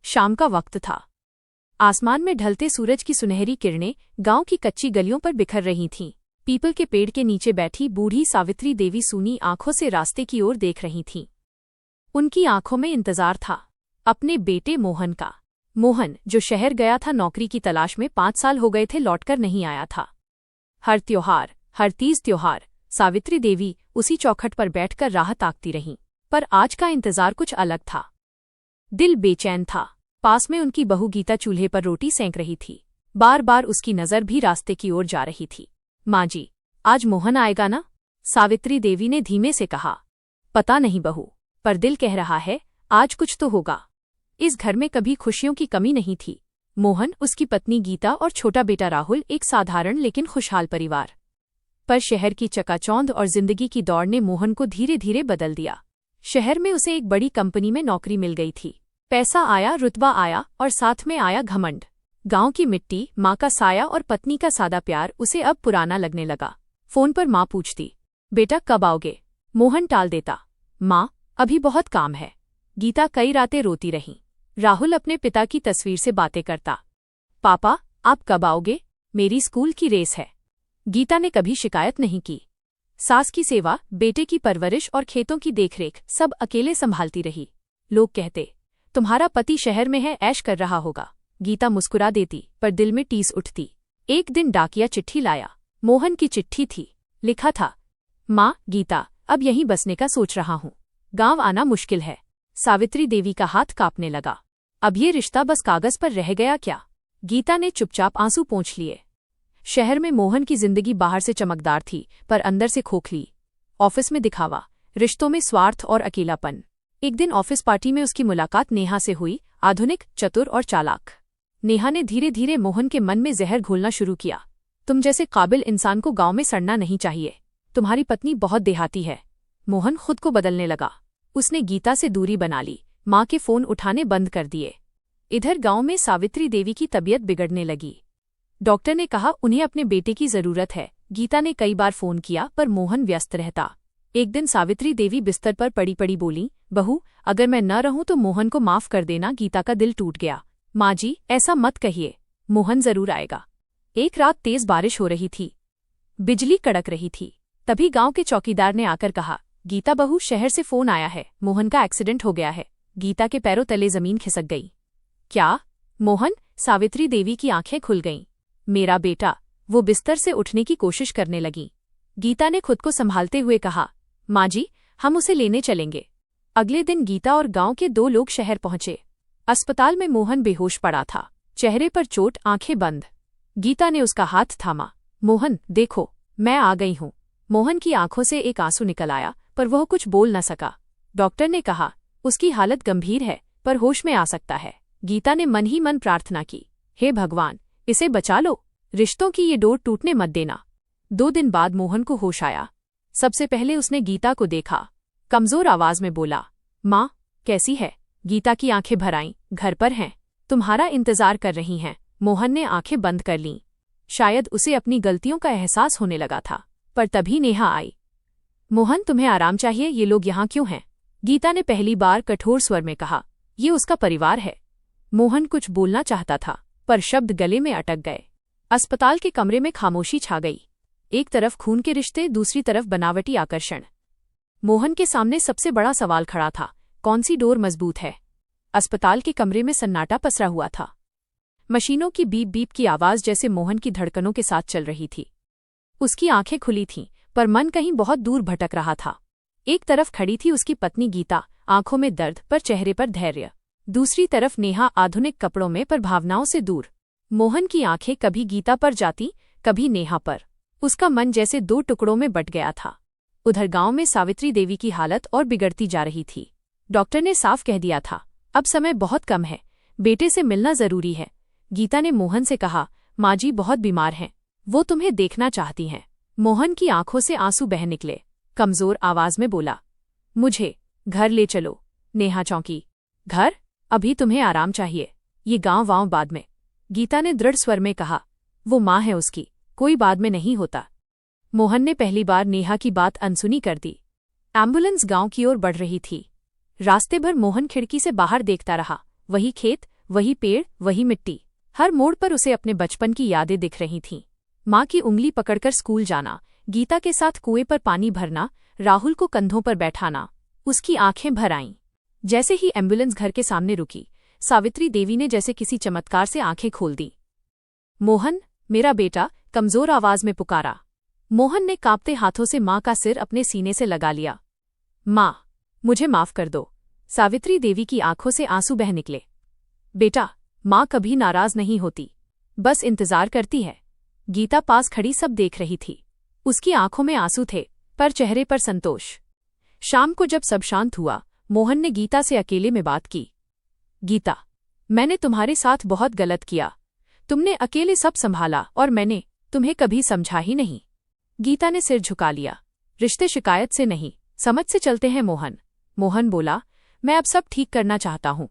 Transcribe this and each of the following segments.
शाम का वक्त था। आसमान में ढलते सूरज की सुनहरी किरणें गांव की कच्ची गलियों पर बिखर रही थीं। पीपल के पेड़ के नीचे बैठी बूढ़ी सावित्री देवी सूनी आंखों से रास्ते की ओर देख रही थीं। उनकी आंखों में इंतजार था, अपने बेटे मोहन का। मोहन, जो शहर गया था नौकरी की तलाश में, 5 साल हो गए थे लौटकर नहीं आया था। हर त्योहार, हर तीज त्योहार सावित्री देवी उसी चौखट पर बैठकर राह ताकती रहीं। पर आज का इंतजार कुछ अलग था। दिल बेचैन था। पास में उनकी बहू गीता चूल्हे पर रोटी सेंक रही थी। बार बार उसकी नजर भी रास्ते की ओर जा रही थी। माँ जी, आज मोहन आएगा ना? सावित्री देवी ने धीमे से कहा। पता नहीं बहू, पर दिल कह रहा है आज कुछ तो होगा। इस घर में कभी खुशियों की कमी नहीं थी। मोहन, उसकी पत्नी गीता और छोटा बेटा राहुल, एक साधारण लेकिन खुशहाल परिवार। पर शहर की चकाचौंध और जिंदगी की दौड़ ने मोहन को धीरे धीरे बदल दिया। शहर में उसे एक बड़ी कंपनी में नौकरी मिल गई थी। पैसा आया, रुतबा आया और साथ में आया घमंड। गांव की मिट्टी, माँ का साया और पत्नी का सादा प्यार उसे अब पुराना लगने लगा। फोन पर माँ पूछती, बेटा कब आओगे? मोहन टाल देता, माँ अभी बहुत काम है। गीता कई रातें रोती रही। राहुल अपने पिता की तस्वीर से बातें करता, पापा आप कब आओगे? मेरी स्कूल की रेस है। गीता ने कभी शिकायत नहीं की। सास की सेवा, बेटे की परवरिश और खेतों की देखरेख सब अकेले संभालती रही। लोग कहते, तुम्हारा पति शहर में है, ऐश कर रहा होगा। गीता मुस्कुरा देती, पर दिल में टीस उठती। एक दिन डाकिया चिट्ठी लाया। मोहन की चिट्ठी थी। लिखा था, माँ गीता, अब यहीं बसने का सोच रहा हूँ। गांव आना मुश्किल है। सावित्री देवी का हाथ कांपने लगा। अब ये रिश्ता बस कागज पर रह गया क्या? गीता ने चुपचाप आंसू पोंछ लिए। शहर में मोहन की जिंदगी बाहर से चमकदार थी, पर अंदर से खोखली। ऑफिस में दिखावा, रिश्तों में स्वार्थ और अकेलापन। एक दिन ऑफिस पार्टी में उसकी मुलाकात नेहा से हुई, आधुनिक, चतुर और चालाक। नेहा ने धीरे धीरे मोहन के मन में जहर घोलना शुरू किया। तुम जैसे काबिल इंसान को गांव में सड़ना नहीं चाहिए। तुम्हारी पत्नी बहुत देहाती है। मोहन खुद को बदलने लगा। उसने गीता से दूरी बना ली, माँ के फोन उठाने बंद कर दिए। इधर गांव में सावित्री देवी की तबीयत बिगड़ने लगी। डॉक्टर ने कहा उन्हें अपने बेटे की जरूरत है। गीता ने कई बार फोन किया, पर मोहन व्यस्त रहता। एक दिन सावित्री देवी बिस्तर पर पड़ी पड़ी बोली, बहू अगर मैं न रहूं तो मोहन को माफ कर देना। गीता का दिल टूट गया। माँ जी ऐसा मत कहिए, मोहन जरूर आएगा। एक रात तेज बारिश हो रही थी, बिजली कड़क रही थी। तभी गांव के चौकीदार ने आकर कहा, गीता बहू शहर से फोन आया है, मोहन का एक्सीडेंट हो गया है। गीता के पैरों तले जमीन खिसक गई। क्या? मोहन? सावित्री देवी की आंखें खुल गईं। मेरा बेटा। वो बिस्तर से उठने की कोशिश करने लगी। गीता ने खुद को संभालते हुए कहा, माँ जी हम उसे लेने चलेंगे। अगले दिन गीता और गांव के 2 लोग शहर पहुंचे। अस्पताल में मोहन बेहोश पड़ा था, चेहरे पर चोट, आंखें बंद। गीता ने उसका हाथ थामा। मोहन देखो, मैं आ गई हूँ। मोहन की आंखों से एक आंसू निकल आया, पर वह कुछ बोल न सका। डॉक्टर ने कहा, उसकी हालत गंभीर है, पर होश में आ सकता है। गीता ने मन ही मन प्रार्थना की, हे भगवान इसे बचा लो, रिश्तों की ये डोर टूटने मत देना। 2 दिन बाद मोहन को होश आया। सबसे पहले उसने गीता को देखा। कमजोर आवाज में बोला, माँ कैसी है? गीता की आंखें भर आईं। घर पर हैं, तुम्हारा इंतजार कर रही हैं। मोहन ने आंखें बंद कर लीं। शायद उसे अपनी गलतियों का एहसास होने लगा था। पर तभी नेहा आई। मोहन तुम्हें आराम चाहिए, ये लोग यहाँ क्यों हैं? गीता ने पहली बार कठोर स्वर में कहा, ये उसका परिवार है। मोहन कुछ बोलना चाहता था, पर शब्द गले में अटक गए। अस्पताल के कमरे में खामोशी छा गई। एक तरफ खून के रिश्ते, दूसरी तरफ बनावटी आकर्षण। मोहन के सामने सबसे बड़ा सवाल खड़ा था, कौन सी डोर मजबूत है? अस्पताल के कमरे में सन्नाटा पसरा हुआ था। मशीनों की बीप बीप की आवाज जैसे मोहन की धड़कनों के साथ चल रही थी। उसकी आंखें खुली थीं, पर मन कहीं बहुत दूर भटक रहा था। एक तरफ खड़ी थी उसकी पत्नी गीता, आंखों में दर्द पर चेहरे पर धैर्य। दूसरी तरफ नेहा, आधुनिक कपड़ों में पर भावनाओं से दूर। मोहन की आंखें कभी गीता पर जाती, कभी नेहा पर। उसका मन जैसे 2 टुकड़ों में बट गया था। उधर गांव में सावित्री देवी की हालत और बिगड़ती जा रही थी। डॉक्टर ने साफ कह दिया था, अब समय बहुत कम है, बेटे से मिलना जरूरी है। गीता ने मोहन से कहा, माँ जी बहुत बीमार हैं, वो तुम्हें देखना चाहती हैं। मोहन की आंखों से आंसू बह निकले। कमजोर आवाज में बोला, मुझे घर ले चलो। नेहा चौंकी। घर? अभी तुम्हें आराम चाहिए, ये गांव वाँव बाद में। गीता ने दृढ़ स्वर में कहा, वो माँ है उसकी, कोई बाद में नहीं होता। मोहन ने पहली बार नेहा की बात अनसुनी कर दी। एम्बुलेंस गांव की ओर बढ़ रही थी। रास्ते भर मोहन खिड़की से बाहर देखता रहा, वही खेत, वही पेड़, वही मिट्टी। हर मोड़ पर उसे अपने बचपन की यादें दिख रही थीं। माँ की उंगली पकड़कर स्कूल जाना, गीता के साथ कुएं पर पानी भरना, राहुल को कंधों पर बैठाना। उसकी आंखें भर आईं। जैसे ही एम्बुलेंस घर के सामने रुकी, सावित्री देवी ने जैसे किसी चमत्कार से आंखें खोल दी। मोहन, मेरा बेटा, कमजोर आवाज में पुकारा। मोहन ने कांपते हाथों से माँ का सिर अपने सीने से लगा लिया। माँ, मुझे माफ कर दो। सावित्री देवी की आंखों से आंसू बह निकले। बेटा, माँ कभी नाराज नहीं होती, बस इंतजार करती है। गीता पास खड़ी सब देख रही थी। उसकी आंखों में आंसू थे, पर चेहरे पर संतोष। शाम को जब सब शांत हुआ, मोहन ने गीता से अकेले में बात की। गीता, मैंने तुम्हारे साथ बहुत गलत किया। तुमने अकेले सब संभाला और मैंने तुम्हें कभी समझा ही नहीं। गीता ने सिर झुका लिया। रिश्ते शिकायत से नहीं, समझ से चलते हैं मोहन। मोहन बोला, मैं अब सब ठीक करना चाहता हूँ।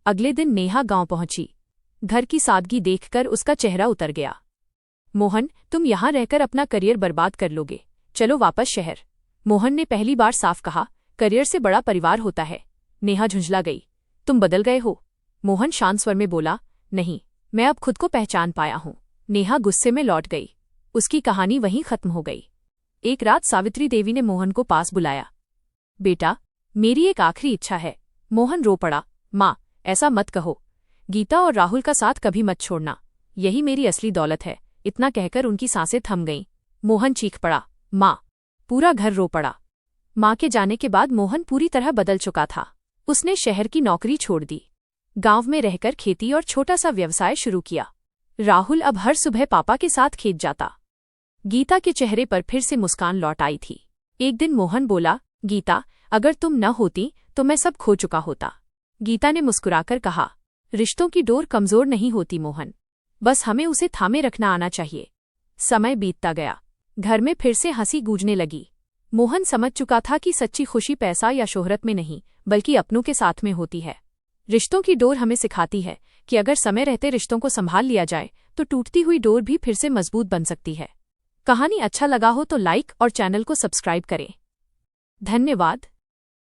अगले दिन नेहा गांव पहुंची। घर की सादगी देखकर उसका चेहरा उतर गया। मोहन, तुम यहाँ रहकर अपना करियर बर्बाद कर लोगे, चलो वापस शहर। मोहन ने पहली बार साफ कहा, करियर से बड़ा परिवार होता है। नेहा झुंझला गई। तुम बदल गए हो। मोहन शांत स्वर में बोला, नहीं, मैं अब खुद को पहचान पाया हूँ। नेहा गुस्से में लौट गई। उसकी कहानी वहीं खत्म हो गई। एक रात सावित्री देवी ने मोहन को पास बुलाया। बेटा, मेरी एक आखिरी इच्छा है। मोहन रो पड़ा। माँ, ऐसा मत कहो। गीता और राहुल का साथ कभी मत छोड़ना, यही मेरी असली दौलत है। इतना कहकर उनकी सांसें थम गईं। मोहन चीख पड़ा, माँ। पूरा घर रो पड़ा। माँ के जाने के बाद मोहन पूरी तरह बदल चुका था। उसने शहर की नौकरी छोड़ दी, गांव में रहकर खेती और छोटा सा व्यवसाय शुरू किया। राहुल अब हर सुबह पापा के साथ खेत जाता। गीता के चेहरे पर फिर से मुस्कान लौट आई थी। एक दिन मोहन बोला, गीता, अगर तुम न होती तो मैं सब खो चुका होता। गीता ने मुस्कुराकर कहा, रिश्तों की डोर कमजोर नहीं होती मोहन, बस हमें उसे थामे रखना आना चाहिए। समय बीतता गया। घर में फिर से हंसी गूंजने लगी। मोहन समझ चुका था कि सच्ची खुशी पैसा या शोहरत में नहीं, बल्कि अपनों के साथ में होती है। रिश्तों की डोर हमें सिखाती है कि अगर समय रहते रिश्तों को संभाल लिया जाए तो टूटती हुई डोर भी फिर से मजबूत बन सकती है। कहानी अच्छा लगा हो तो लाइक और चैनल को सब्सक्राइब करें। धन्यवाद।